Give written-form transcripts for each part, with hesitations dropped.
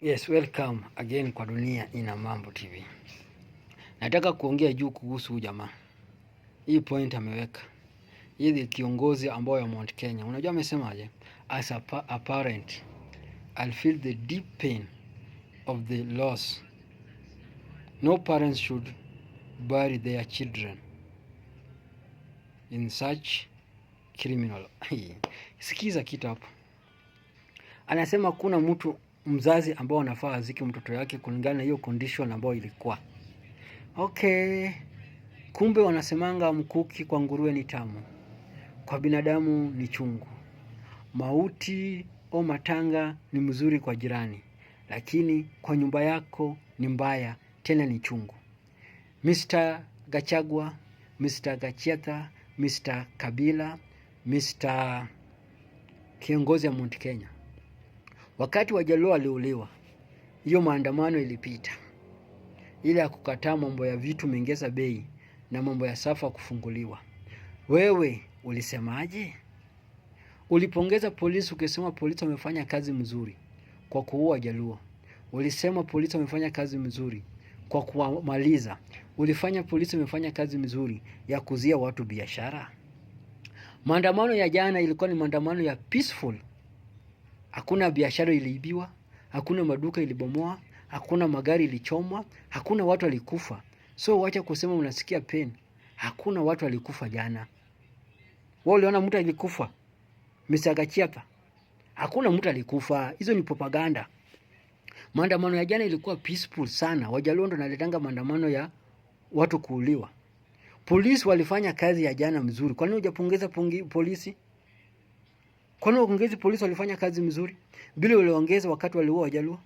Yes, welcome again kwa Dunia Ina Mambo TV. Nataka kuongea juu kuhusu jamaa. Hii point ameweka. Hii ni kiongozi ambao ya Mount Kenya. Unajua amesemaje? As a parent, I'll feel the deep pain of the loss. No parents should bury their children in such criminal. Sikiza kitu hapo. Anasema kuna mtu mzazi ambao anafaa azike mtoto yake kulingana na hiyo condition ambayo ilikuwa. Okay. Kumbe wanasemanga mkuki kwa nguruwe ni tamu, kwa binadamu ni chungu. Mauti au matanga ni mzuri kwa jirani, lakini kwa nyumba yako ni mbaya, tena ni chungu. Mr. Gachagua, Mr. Gachieta, Mr. Kabila, Mr. kiongozi ya Mount Kenya. Wakati Wajaluo waliuliwa, hiyo maandamano ilipita. Ile ya kukataa mambo ya vitu mengeza bei na mambo ya safa kufunguliwa. Wewe ulisemaje? Ulipongeza polisi ukisema polisi wamefanya kazi mzuri kwa kuua Wajaluo. Ulisema polisi wamefanya kazi mzuri kwa kuwamaliza. Ulifanya polisi wamefanya kazi mzuri ya kuzia watu biashara. Maandamano ya jana ilikuwa ni maandamano ya peaceful. Hakuna biashara iliibiwa, hakuna maduka ilibomoa, hakuna magari ilichomwa, hakuna watu walikufa. So wacha kusema unasikia pain. Hakuna watu walikufa jana. Wewe uliona mtu alikufa? Mr. Gachieta. Hakuna mtu alikufa. Hizo ni propaganda. Maandamano ya jana ilikuwa peaceful sana. Wajaluo ndo naletanga maandamano ya watu kuuliwa. Polisi walifanya kazi ya jana mzuri. Kwa nini hujapongeza polisi? Kwa nini ungezi polisi walifanya kazi mzuri? Bila waliongeza wakati waliua Wajaluo.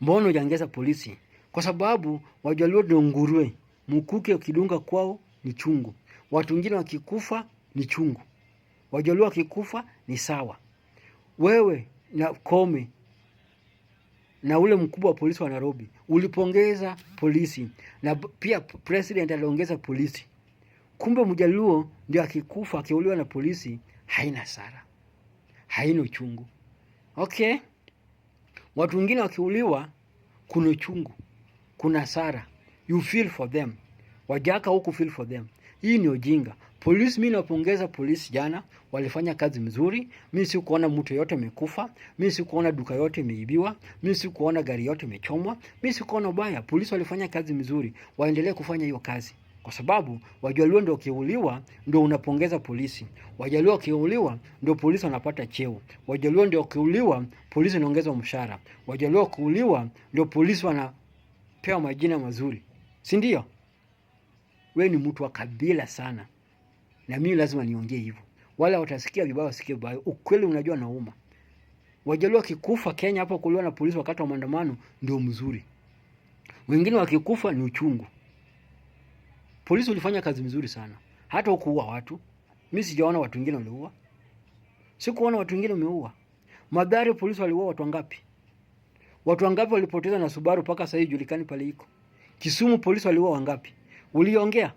Mbona hujaongeza polisi? Kwa sababu Wajaluo ndio nguruwe. Mkuki ukidunga kwao ni chungu. Watu wengine wakikufa ni chungu. Wajaluo wakikufa ni sawa. Wewe na Kome na ule mkubwa wa polisi wa Nairobi ulipongeza polisi, na pia president aliongeza polisi. Kumbe Mjaluo ndio akikufa akiuliwa na polisi haina hasara, haina uchungu. Okay, watu wengine wakiuliwa kuna uchungu, kuna hasara. You feel for them. Wajaka huku feel for them. Hii ni ujinga. Polisi, mimi napongeza polisi jana, walifanya kazi mzuri. Mimi si kuona mtu yote amekufa, mimi si kuona duka yote imeibiwa, mimi si kuona gari yote imechomwa, mimi si kuona ubaya. Polisi walifanya kazi mzuri, waendelee kufanya hiyo kazi. Kwa sababu Wajaluo ndio kiuliwa ndio unapongeza polisi. Wajaluo kiuliwa ndio polisi wanapata cheo. Wajaluo ndio kiuliwa polisi wanaongezwa mshahara. Wajaluo kiuliwa ndio polisi wanapewa majina mazuri. Si ndio? Wewe ni mtu wa kabila sana. Na mimi lazima niongee hivyo. Wala watasikia vibaya wasikie vibaya. Ukweli unajua nauma. Wajaluo kikufa Kenya hapo kuuliwa na polisi wakati wa maandamano ndio mzuri. Wengine wakikufa ni uchungu. Polisi ulifanya kazi mzuri sana. Hata hukuua watu. Mimi sijaona watu wengine waliua. Sikuona watu wengine wameua. Madhari polisi waliua watu wangapi? Watu wangapi walipoteza na Subaru mpaka sasa hivi julikani pale iko. Kisumu polisi waliua wangapi? Uliongea?